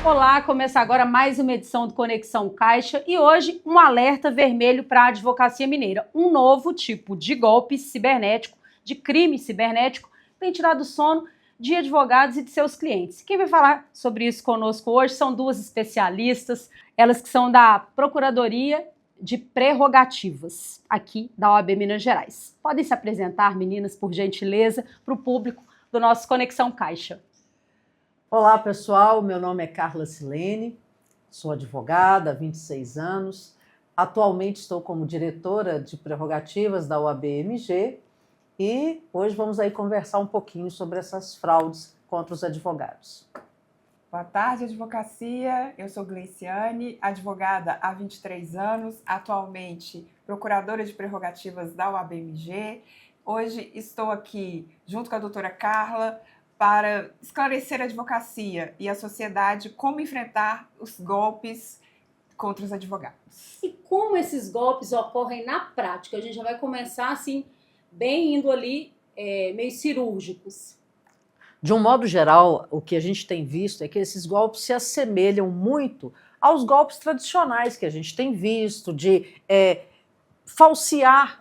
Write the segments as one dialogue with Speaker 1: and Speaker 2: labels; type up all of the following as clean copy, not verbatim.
Speaker 1: Olá, começa agora mais uma edição do Conexão Caixa e hoje um alerta vermelho para a advocacia mineira. Um novo tipo de golpe cibernético, de crime cibernético, tem tirado o sono de advogados e de seus clientes. Quem vai falar sobre isso conosco hoje são duas especialistas, elas que são da Procuradoria de Prerrogativas, aqui da OAB Minas Gerais. Podem se apresentar, meninas, por gentileza, para o público do nosso Conexão Caixa.
Speaker 2: Olá, pessoal. Meu nome é Carla Silene, sou advogada há 26 anos. Atualmente estou como diretora de prerrogativas da OAB-MG e hoje vamos aí conversar um pouquinho sobre essas fraudes contra os advogados.
Speaker 3: Boa tarde, advocacia. Eu sou Gleiciane, advogada há 23 anos, atualmente procuradora de prerrogativas da OAB-MG. Hoje estou aqui junto com a doutora Carla para esclarecer a advocacia e a sociedade como enfrentar os golpes contra os advogados.
Speaker 1: E como esses golpes ocorrem na prática? A gente já vai começar assim, bem indo ali, meio cirúrgicos.
Speaker 2: De um modo geral, o que a gente tem visto é que esses golpes se assemelham muito aos golpes tradicionais que a gente tem visto, de falsear,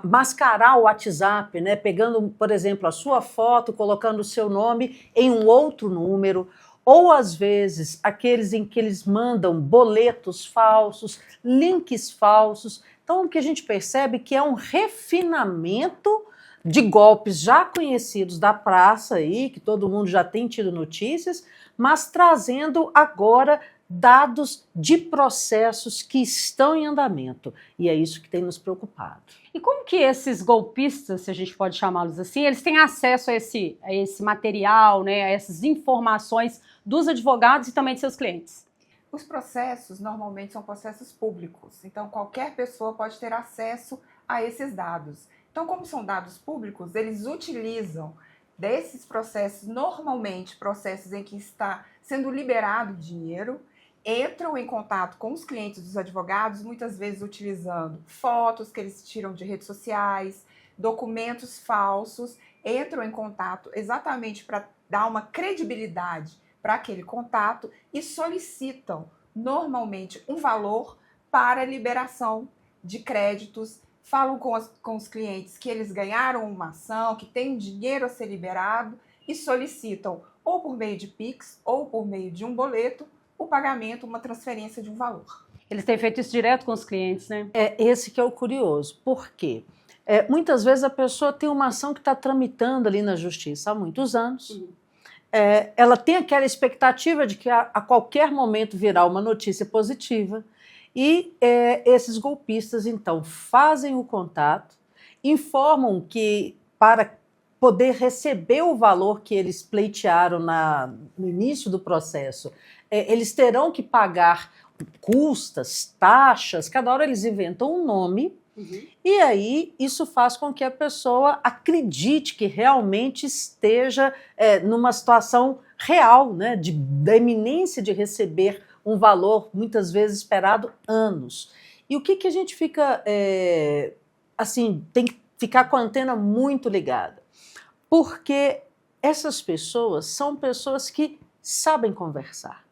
Speaker 2: mascarar o WhatsApp, né? Pegando, por exemplo, a sua foto, colocando o seu nome em um outro número, ou às vezes aqueles em que eles mandam boletos falsos, links falsos. Então o que a gente percebe é que é um refinamento de golpes já conhecidos da praça aí, que todo mundo já tem tido notícias, mas trazendo agora dados de processos que estão em andamento. E é isso que tem nos preocupado.
Speaker 1: E como que esses golpistas, se a gente pode chamá-los assim, eles têm acesso a esse material, né, a essas informações dos advogados e também de seus clientes?
Speaker 3: Os processos normalmente são processos públicos, então qualquer pessoa pode ter acesso a esses dados. Então, como são dados públicos, eles utilizam desses processos, normalmente processos em que está sendo liberado dinheiro, entram em contato com os clientes dos advogados, muitas vezes utilizando fotos que eles tiram de redes sociais, documentos falsos, entram em contato exatamente para dar uma credibilidade para aquele contato e solicitam normalmente um valor para liberação de créditos, falam com os clientes que eles ganharam uma ação, que tem dinheiro a ser liberado e solicitam ou por meio de Pix ou por meio de um boleto o pagamento, uma transferência de um valor.
Speaker 1: Eles têm feito isso direto com os clientes, né?
Speaker 2: É esse que é o curioso. Por quê? Muitas vezes a pessoa tem uma ação que está tramitando ali na justiça há muitos anos.
Speaker 1: Uhum.
Speaker 2: Ela tem aquela expectativa de que a qualquer momento virá uma notícia positiva. E esses golpistas, então, fazem o contato, informam que para poder receber o valor que eles pleitearam no início do processo, eles terão que pagar custas, taxas, cada hora eles inventam um nome, e aí isso faz com que a pessoa acredite que realmente esteja numa situação real, né, da iminência de receber um valor, muitas vezes esperado anos. E o que a gente fica, assim, tem que ficar com a antena muito ligada? Porque essas pessoas são pessoas que sabem conversar.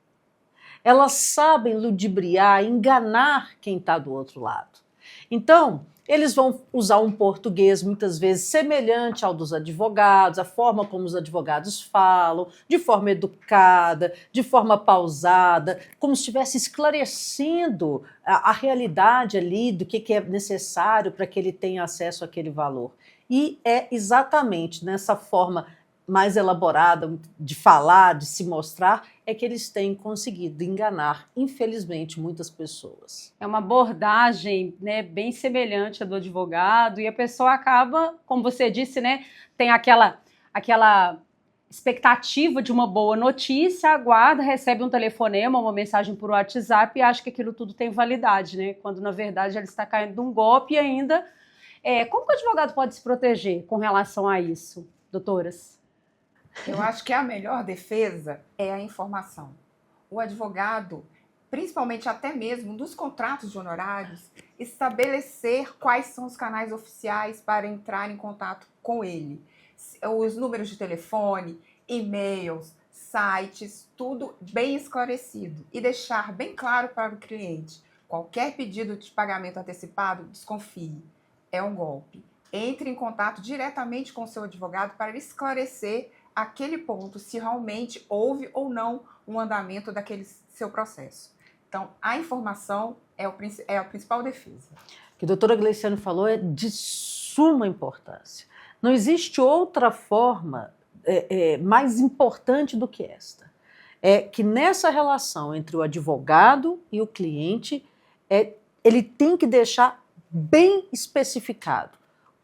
Speaker 2: Elas sabem ludibriar, enganar quem está do outro lado. Então, eles vão usar um português muitas vezes semelhante ao dos advogados, a forma como os advogados falam, de forma educada, de forma pausada, como se estivesse esclarecendo a realidade ali do que é necessário para que ele tenha acesso àquele valor. E é exatamente nessa forma mais elaborada de falar, de se mostrar, é que eles têm conseguido enganar, infelizmente, muitas pessoas.
Speaker 1: É uma abordagem, né, bem semelhante à do advogado e a pessoa acaba, como você disse, né, tem aquela expectativa de uma boa notícia, aguarda, recebe um telefonema, uma mensagem por WhatsApp e acha que aquilo tudo tem validade, né, quando na verdade ele está caindo de um golpe e ainda... como que o advogado pode se proteger com relação a isso, doutoras?
Speaker 3: Eu acho que a melhor defesa é a informação. O advogado, principalmente até mesmo dos contratos de honorários, estabelecer quais são os canais oficiais para entrar em contato com ele. Os números de telefone, e-mails, sites, tudo bem esclarecido. E deixar bem claro para o cliente, qualquer pedido de pagamento antecipado, desconfie, é um golpe. Entre em contato diretamente com o seu advogado para esclarecer aquele ponto, se realmente houve ou não um andamento daquele seu processo. Então, a informação é a principal defesa.
Speaker 2: O que a doutora Gleiciane falou é de suma importância. Não existe outra forma mais importante do que esta. É que nessa relação entre o advogado e o cliente, ele tem que deixar bem especificado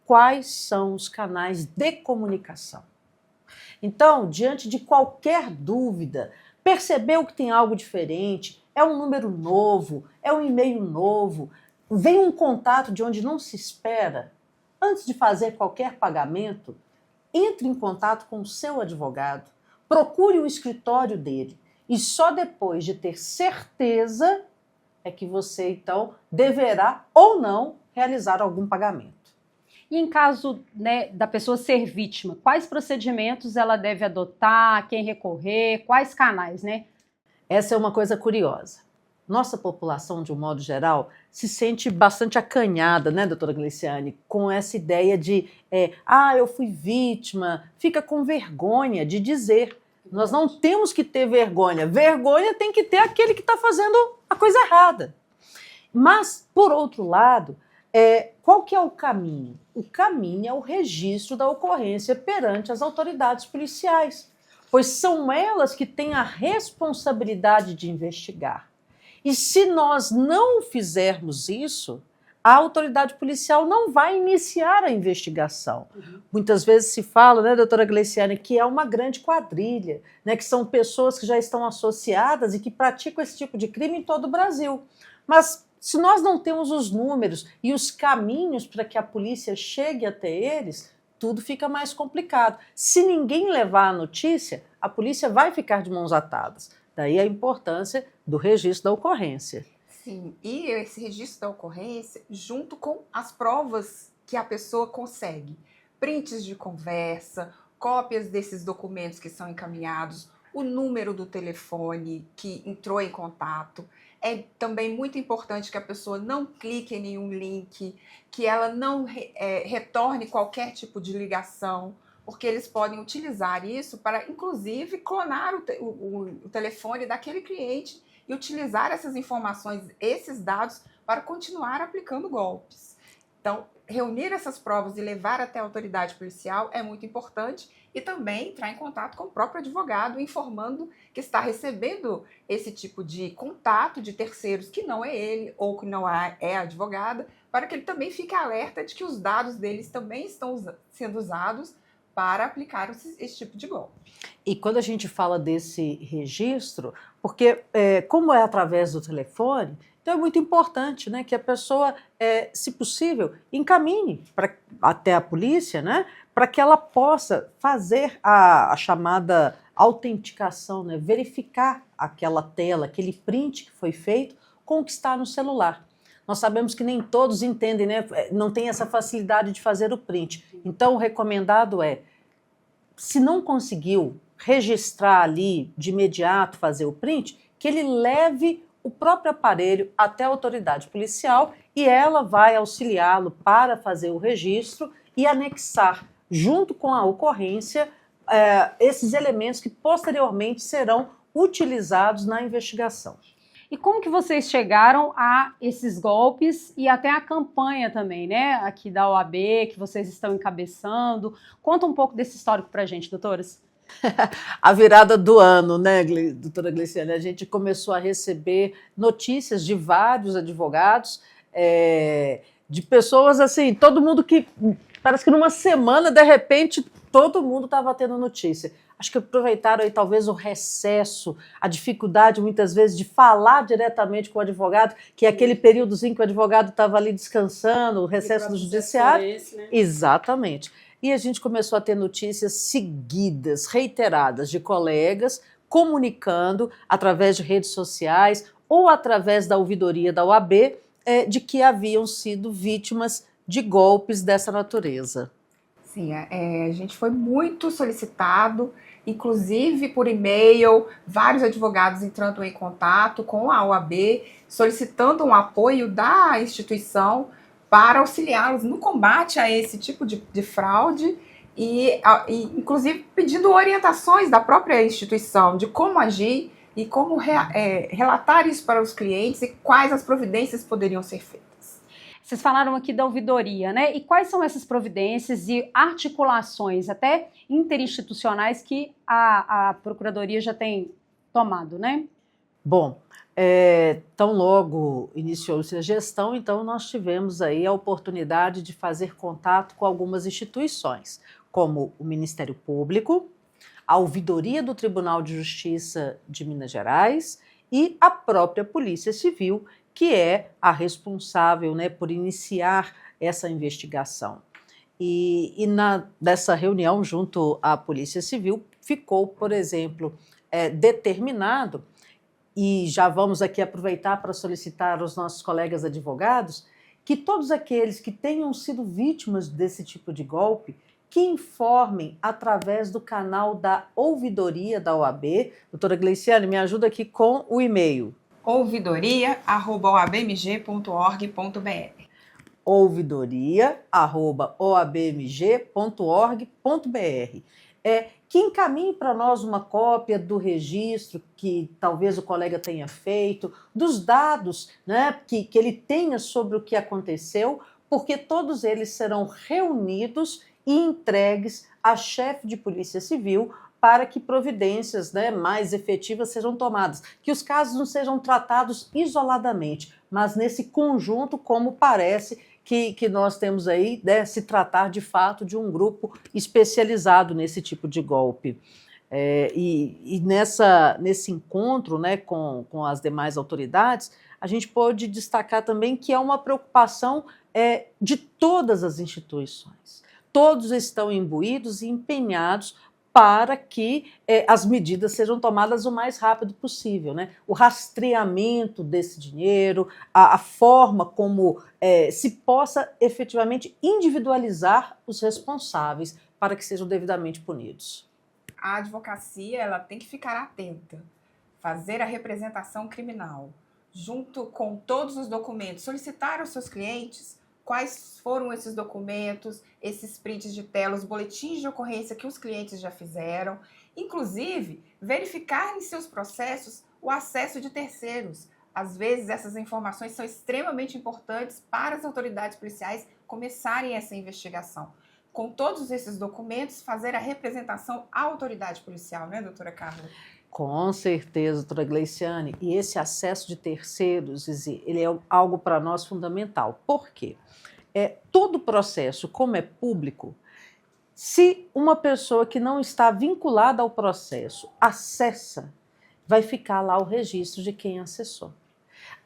Speaker 2: quais são os canais de comunicação. Então, diante de qualquer dúvida, percebeu que tem algo diferente, é um número novo, é um e-mail novo, vem um contato de onde não se espera, antes de fazer qualquer pagamento, entre em contato com o seu advogado, procure o escritório dele e só depois de ter certeza é que você, então, deverá ou não realizar algum pagamento.
Speaker 1: E em caso, né, da pessoa ser vítima, quais procedimentos ela deve adotar, quem recorrer, quais canais, né?
Speaker 2: Essa é uma coisa curiosa. Nossa população, de um modo geral, se sente bastante acanhada, né, doutora Gleiciane, com essa ideia de, eu fui vítima, fica com vergonha de dizer. Nós não temos que ter vergonha. Vergonha tem que ter aquele que está fazendo a coisa errada. Mas, por outro lado, qual que é o caminho? O caminho é o registro da ocorrência perante as autoridades policiais, pois são elas que têm a responsabilidade de investigar. E se nós não fizermos isso, a autoridade policial não vai iniciar a investigação. Muitas vezes se fala, né, doutora Gleiciane, que é uma grande quadrilha, né, que são pessoas que já estão associadas e que praticam esse tipo de crime em todo o Brasil. Mas se nós não temos os números e os caminhos para que a polícia chegue até eles, tudo fica mais complicado. Se ninguém levar a notícia, a polícia vai ficar de mãos atadas. Daí a importância do registro da ocorrência.
Speaker 3: Sim, e esse registro da ocorrência junto com as provas que a pessoa consegue. Prints de conversa, cópias desses documentos que são encaminhados, o número do telefone que entrou em contato. É também muito importante que a pessoa não clique em nenhum link, que ela não retorne qualquer tipo de ligação, porque eles podem utilizar isso para, inclusive, clonar o telefone daquele cliente e utilizar essas informações, esses dados, para continuar aplicando golpes. Então, reunir essas provas e levar até a autoridade policial é muito importante e também entrar em contato com o próprio advogado, informando que está recebendo esse tipo de contato de terceiros que não é ele ou que não é a advogada, para que ele também fique alerta de que os dados deles também estão sendo usados para aplicar esse tipo de golpe.
Speaker 2: E quando a gente fala desse registro, porque como é através do telefone, então é muito importante, né, que a pessoa, se possível, encaminhe até a polícia, né, para que ela possa fazer a chamada autenticação, né, verificar aquela tela, aquele print que foi feito com o que está no celular. Nós sabemos que nem todos entendem, né, não tem essa facilidade de fazer o print. Então, o recomendado se não conseguiu registrar ali de imediato, fazer o print, que ele leve o próprio aparelho até a autoridade policial e ela vai auxiliá-lo para fazer o registro e anexar, junto com a ocorrência, esses elementos que posteriormente serão utilizados na investigação.
Speaker 1: E como que vocês chegaram a esses golpes e até a campanha também, né, aqui da OAB, que vocês estão encabeçando? Conta um pouco desse histórico pra gente, doutoras.
Speaker 2: A virada do ano, né, doutora Gleiciane? A gente começou a receber notícias de vários advogados, de pessoas assim, todo mundo que, parece que numa semana, de repente, todo mundo estava tendo notícia. Acho que aproveitaram aí talvez o recesso, a dificuldade muitas vezes de falar diretamente com o advogado, que é aquele períodozinho que o advogado estava ali descansando, o recesso do judiciário. Esse, né? Exatamente. E a gente começou a ter notícias seguidas, reiteradas, de colegas comunicando através de redes sociais ou através da ouvidoria da OAB de que haviam sido vítimas de golpes dessa natureza.
Speaker 3: Sim, a gente foi muito solicitado, inclusive por e-mail, vários advogados entrando em contato com a OAB, solicitando um apoio da instituição para auxiliá-los no combate a esse tipo de fraude e, inclusive, pedindo orientações da própria instituição de como agir e como relatar isso para os clientes e quais as providências poderiam ser feitas.
Speaker 1: Vocês falaram aqui da ouvidoria, né? E quais são essas providências e articulações, até interinstitucionais, que a Procuradoria já tem tomado, né?
Speaker 2: Bom, tão logo iniciou-se a gestão, então nós tivemos aí a oportunidade de fazer contato com algumas instituições, como o Ministério Público, a Ouvidoria do Tribunal de Justiça de Minas Gerais e a própria Polícia Civil, que é a responsável, né, por iniciar essa investigação. E dessa reunião junto à Polícia Civil ficou, por exemplo, determinado, e já vamos aqui aproveitar para solicitar aos nossos colegas advogados, que todos aqueles que tenham sido vítimas desse tipo de golpe, que informem através do canal da ouvidoria da OAB. Doutora Gleiciane, me ajuda aqui com o e-mail.
Speaker 3: ouvidoria@oabmg.org.br.
Speaker 2: ouvidoria@oabmg.org.br. Que encaminhe para nós uma cópia do registro que talvez o colega tenha feito, dos dados, né, que ele tenha sobre o que aconteceu, porque todos eles serão reunidos e entregues à chefe de Polícia Civil para que providências, né, mais efetivas sejam tomadas, que os casos não sejam tratados isoladamente, mas nesse conjunto, como parece que nós temos aí, né, se tratar de fato de um grupo especializado nesse tipo de golpe. Nesse encontro, né, com as demais autoridades, a gente pode destacar também que é uma preocupação de todas as instituições. Todos estão imbuídos e empenhados para que as medidas sejam tomadas o mais rápido possível, né? O rastreamento desse dinheiro, a forma como se possa efetivamente individualizar os responsáveis para que sejam devidamente punidos.
Speaker 3: A advocacia, ela tem que ficar atenta, fazer a representação criminal, junto com todos os documentos, solicitar aos seus clientes quais foram esses documentos, esses prints de tela, os boletins de ocorrência que os clientes já fizeram, inclusive verificar em seus processos o acesso de terceiros. Às vezes essas informações são extremamente importantes para as autoridades policiais começarem essa investigação. Com todos esses documentos, fazer a representação à autoridade policial, né, doutora Carla?
Speaker 2: Com certeza, doutora Gleiciane. E esse acesso de terceiros, ele é algo para nós fundamental. Por quê? Todo o processo, como é público, se uma pessoa que não está vinculada ao processo acessa, vai ficar lá o registro de quem acessou.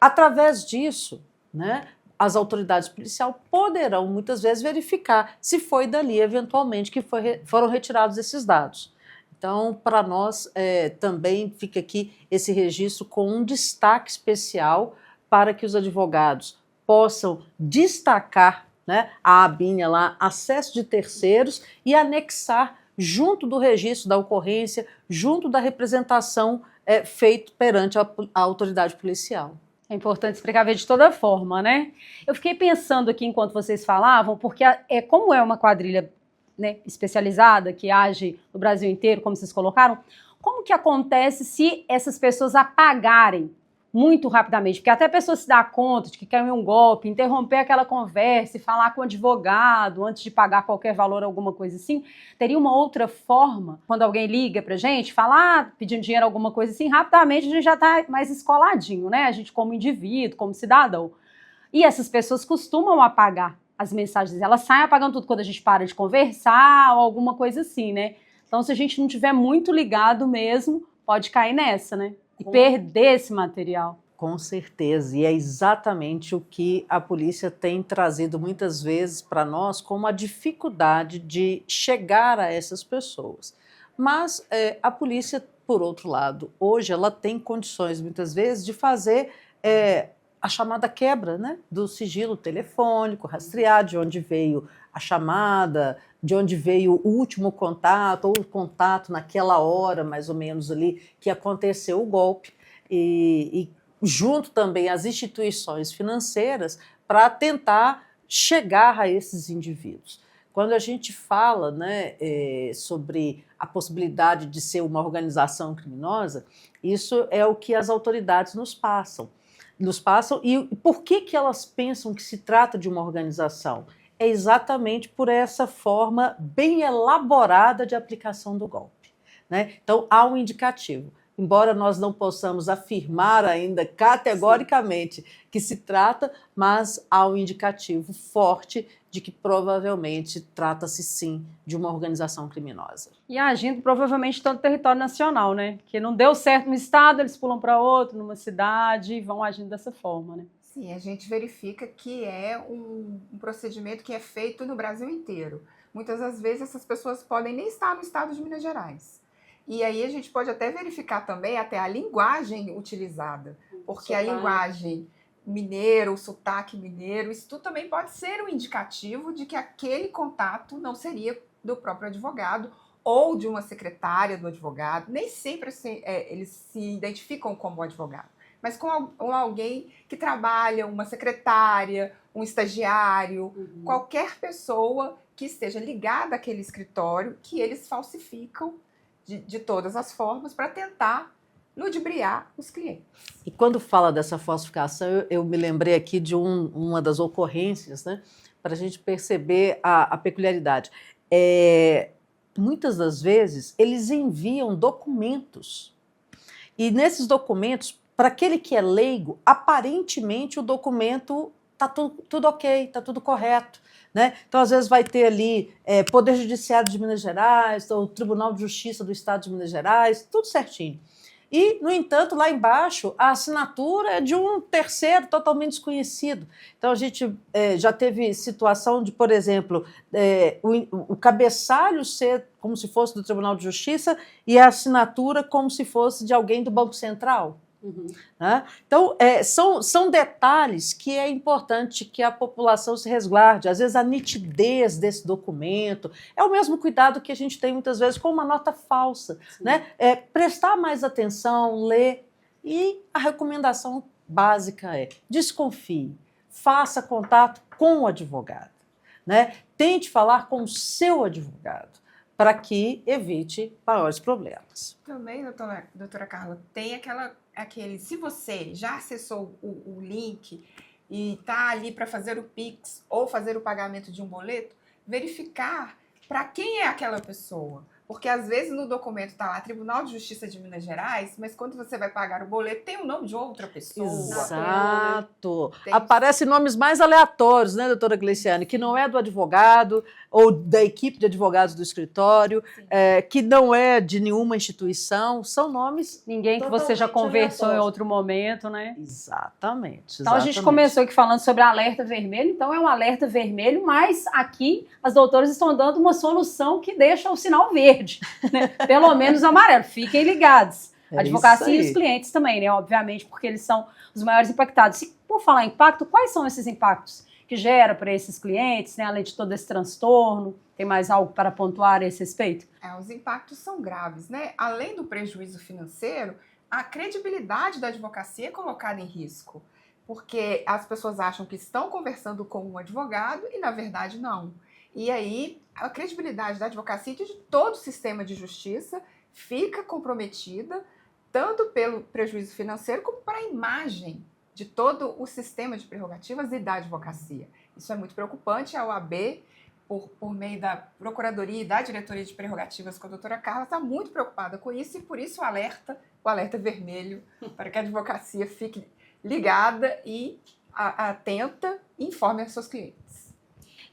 Speaker 2: Através disso, né, as autoridades policiais poderão muitas vezes verificar se foi dali, eventualmente, que foram retirados esses dados. Então, para nós, também fica aqui esse registro com um destaque especial para que os advogados possam destacar, né, a abinha lá, acesso de terceiros, e anexar junto do registro da ocorrência, junto da representação feito perante a autoridade policial.
Speaker 1: É importante se precaver de toda forma, né? Eu fiquei pensando aqui enquanto vocês falavam, porque como é uma quadrilha, né, especializada, que age no Brasil inteiro, como vocês colocaram, como que acontece se essas pessoas apagarem muito rapidamente? Porque até a pessoa se dá conta de que caiu um golpe, interromper aquela conversa e falar com o advogado antes de pagar qualquer valor, alguma coisa assim, teria uma outra forma, quando alguém liga pra gente, falar, pedindo dinheiro, alguma coisa assim, rapidamente a gente já tá mais escoladinho, né? A gente como indivíduo, como cidadão. E essas pessoas costumam apagar as mensagens, elas saem apagando tudo quando a gente para de conversar ou alguma coisa assim, né? Então, se a gente não tiver muito ligado mesmo, pode cair nessa, né? E perder esse material.
Speaker 2: Com certeza, e é exatamente o que a polícia tem trazido muitas vezes para nós como a dificuldade de chegar a essas pessoas. Mas a polícia, por outro lado, hoje ela tem condições muitas vezes de fazer a chamada quebra, né, do sigilo telefônico, rastrear de onde veio a chamada, de onde veio o último contato, ou o contato naquela hora, mais ou menos ali, que aconteceu o golpe, e junto também às instituições financeiras para tentar chegar a esses indivíduos. Quando a gente fala, né, sobre a possibilidade de ser uma organização criminosa, isso é o que as autoridades nos passam. E por que elas pensam que se trata de uma organização? É exatamente por essa forma bem elaborada de aplicação do golpe, né? Então, há um indicativo. Embora nós não possamos afirmar ainda categoricamente que se trata, mas há um indicativo forte de que provavelmente trata-se sim de uma organização criminosa.
Speaker 1: E agindo provavelmente em todo o território nacional, né? Que não deu certo no estado, eles pulam para outro, numa cidade, e vão agindo dessa forma, né?
Speaker 3: Sim, a gente verifica que é um procedimento que é feito no Brasil inteiro. Muitas das vezes essas pessoas podem nem estar no estado de Minas Gerais. E aí a gente pode até verificar também até a linguagem utilizada, porque a linguagem mineira, o sotaque mineiro, isso tudo também pode ser um indicativo de que aquele contato não seria do próprio advogado ou de uma secretária do advogado. Nem sempre eles se identificam como advogado, mas com alguém que trabalha, uma secretária, um estagiário, qualquer pessoa que esteja ligada àquele escritório, que eles falsificam de todas as formas para tentar ludibriar os clientes.
Speaker 2: E quando fala dessa falsificação, eu me lembrei aqui de uma das ocorrências, né, para a gente perceber a peculiaridade. Muitas das vezes, eles enviam documentos. E nesses documentos, para aquele que é leigo, aparentemente o documento está tudo ok, está tudo correto, né? Então, às vezes, vai ter ali Poder Judiciário de Minas Gerais, ou Tribunal de Justiça do Estado de Minas Gerais, tudo certinho. E, no entanto, lá embaixo, a assinatura é de um terceiro totalmente desconhecido. Então, a gente já teve situação de, por exemplo, o cabeçalho ser como se fosse do Tribunal de Justiça e a assinatura como se fosse de alguém do Banco Central. Né? Então, são detalhes que é importante que a população se resguarde. Às vezes, a nitidez desse documento é o mesmo cuidado que a gente tem muitas vezes com uma nota falsa. Né? Prestar mais atenção, ler. E a recomendação básica é: desconfie, faça contato com o advogado. Né? Tente falar com o seu advogado, para que evite maiores problemas.
Speaker 3: Também, doutora Carla, tem aquele, se você já acessou o link e está ali para fazer o Pix ou fazer o pagamento de um boleto, verificar para quem é aquela pessoa. Porque às vezes no documento está lá Tribunal de Justiça de Minas Gerais, mas quando você vai pagar o boleto, tem o nome de outra pessoa.
Speaker 2: Exato. Aparecem nomes mais aleatórios, né, doutora Gleiciane, que não é do advogado ou da equipe de advogados do escritório, que não é de nenhuma instituição, são nomes
Speaker 1: ninguém que você já conversou
Speaker 2: aleatórios.
Speaker 1: Em outro momento, né?
Speaker 2: Exatamente.
Speaker 1: Então a gente começou aqui falando sobre alerta vermelho, então é um alerta vermelho, mas aqui as doutoras estão dando uma solução que deixa o sinal verde, né? Pelo menos amarelo. Fiquem ligados. A advocacia e os clientes também, né? Obviamente, porque eles são os maiores impactados. E por falar em impacto, quais são esses impactos que gera para esses clientes, né? Além de todo esse transtorno? Tem mais algo para pontuar a esse respeito?
Speaker 3: Os impactos são graves, né? Além do prejuízo financeiro, a credibilidade da advocacia é colocada em risco, porque as pessoas acham que estão conversando com um advogado e, na verdade, não. E aí, a credibilidade da advocacia e de todo o sistema de justiça fica comprometida, tanto pelo prejuízo financeiro como para a imagem de todo o sistema de prerrogativas e da advocacia. Isso é muito preocupante. A OAB, por meio da Procuradoria e da Diretoria de Prerrogativas com a doutora Carla, está muito preocupada com isso e, por isso, o alerta vermelho, para que a advocacia fique ligada e atenta e informe aos seus clientes.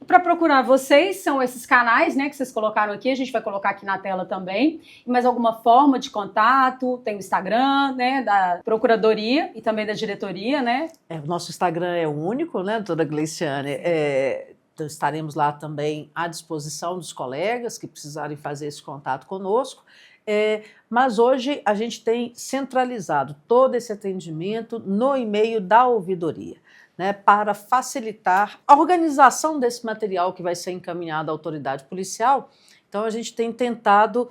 Speaker 1: Para procurar vocês, são esses canais, né, que vocês colocaram aqui, a gente vai colocar aqui na tela também. Mais alguma forma de contato? Tem o Instagram, né, da Procuradoria e também da Diretoria, né?
Speaker 2: O nosso Instagram é único, né, doutora Gleiciane? Então, estaremos lá também à disposição dos colegas que precisarem fazer esse contato conosco. Mas hoje a gente tem centralizado todo esse atendimento no e-mail da ouvidoria, né, para facilitar a organização desse material que vai ser encaminhado à autoridade policial. Então, a gente tem tentado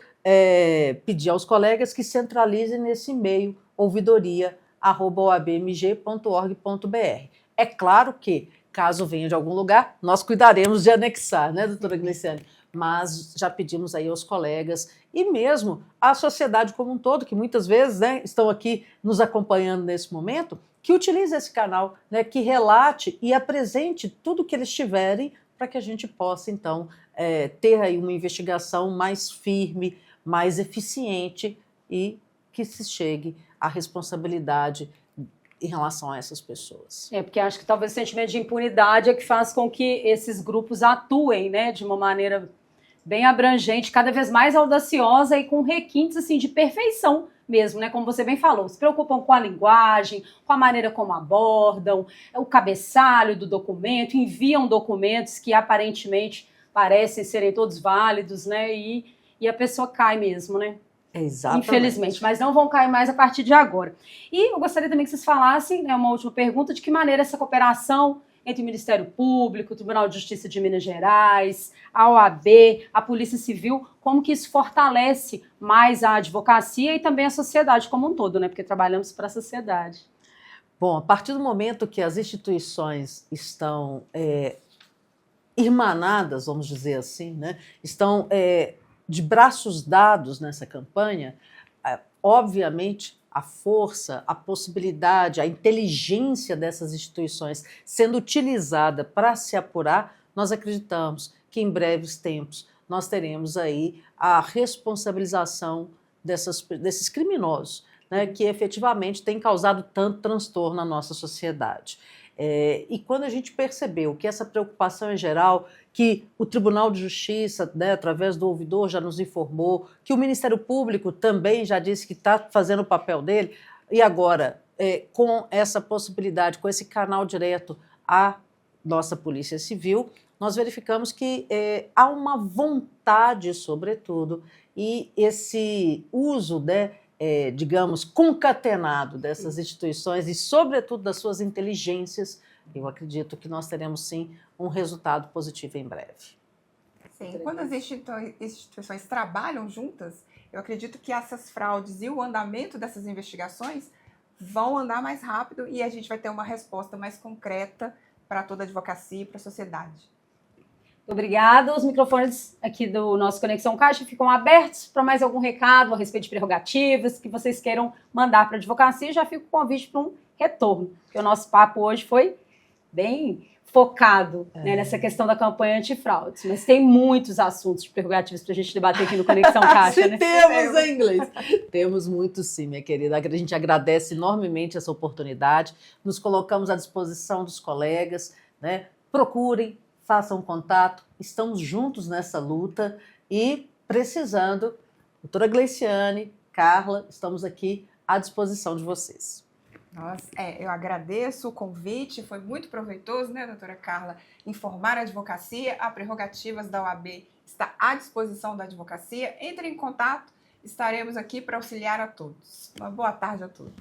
Speaker 2: pedir aos colegas que centralizem nesse e-mail ouvidoria@oabmg.org.br. É claro que, caso venha de algum lugar, nós cuidaremos de anexar, né, doutora Gleiciane? Mas já pedimos aí aos colegas e mesmo à sociedade como um todo, que muitas vezes, né, estão aqui nos acompanhando nesse momento, que utilize esse canal, né, que relate e apresente tudo que eles tiverem para que a gente possa, então, ter aí uma investigação mais firme, mais eficiente e que se chegue à responsabilidade em relação a essas pessoas.
Speaker 1: Porque acho que talvez o sentimento de impunidade é que faz com que esses grupos atuem, né, de uma maneira bem abrangente, cada vez mais audaciosa e com requintes assim, de perfeição mesmo, né? Como você bem falou, se preocupam com a linguagem, com a maneira como abordam, o cabeçalho do documento, enviam documentos que aparentemente parecem serem todos válidos, né? E a pessoa cai mesmo, né?
Speaker 2: Exatamente.
Speaker 1: Infelizmente, mas não vão cair mais a partir de agora. E eu gostaria também que vocês falassem, né, uma última pergunta, de que maneira essa cooperação entre o Ministério Público, o Tribunal de Justiça de Minas Gerais, a OAB, a Polícia Civil, como que isso fortalece mais a advocacia e também a sociedade como um todo, né? Porque trabalhamos para a sociedade.
Speaker 2: Bom, a partir do momento que as instituições estão irmanadas, vamos dizer assim, né? Estão de braços dados nessa campanha, obviamente a força, a possibilidade, a inteligência dessas instituições sendo utilizada para se apurar, nós acreditamos que em breves tempos nós teremos aí a responsabilização desses criminosos, né, que efetivamente têm causado tanto transtorno na nossa sociedade. E quando a gente percebeu que essa preocupação é geral, que o Tribunal de Justiça, né, através do ouvidor, já nos informou, que o Ministério Público também já disse que está fazendo o papel dele, e agora, com essa possibilidade, com esse canal direto à nossa Polícia Civil, nós verificamos que há uma vontade, sobretudo, e esse uso, né, digamos, concatenado dessas instituições e, sobretudo, das suas inteligências, eu acredito que nós teremos, sim, um resultado positivo em breve.
Speaker 3: Sim, quando as instituições trabalham juntas, eu acredito que essas fraudes e o andamento dessas investigações vão andar mais rápido e a gente vai ter uma resposta mais concreta para toda a advocacia e para a sociedade.
Speaker 1: Obrigada. Os microfones aqui do nosso Conexão Caixa ficam abertos para mais algum recado a respeito de prerrogativas que vocês queiram mandar para a advocacia. Já fica o convite para um retorno, porque o nosso papo hoje foi bem focado, né, nessa questão da campanha antifraudes. Mas tem muitos assuntos de prerrogativas para a gente debater aqui no Conexão Caixa, né?
Speaker 2: Temos em inglês. Temos muito sim, minha querida. A gente agradece enormemente essa oportunidade. Nos colocamos à disposição dos colegas, né? Procurem, façam contato, estamos juntos nessa luta e precisando, doutora Gleiciane, Carla, estamos aqui à disposição de vocês.
Speaker 3: Nossa, eu agradeço o convite, foi muito proveitoso, né, doutora Carla, informar a advocacia, a prerrogativas da OAB está à disposição da advocacia, entre em contato, estaremos aqui para auxiliar a todos. Uma boa tarde a todos.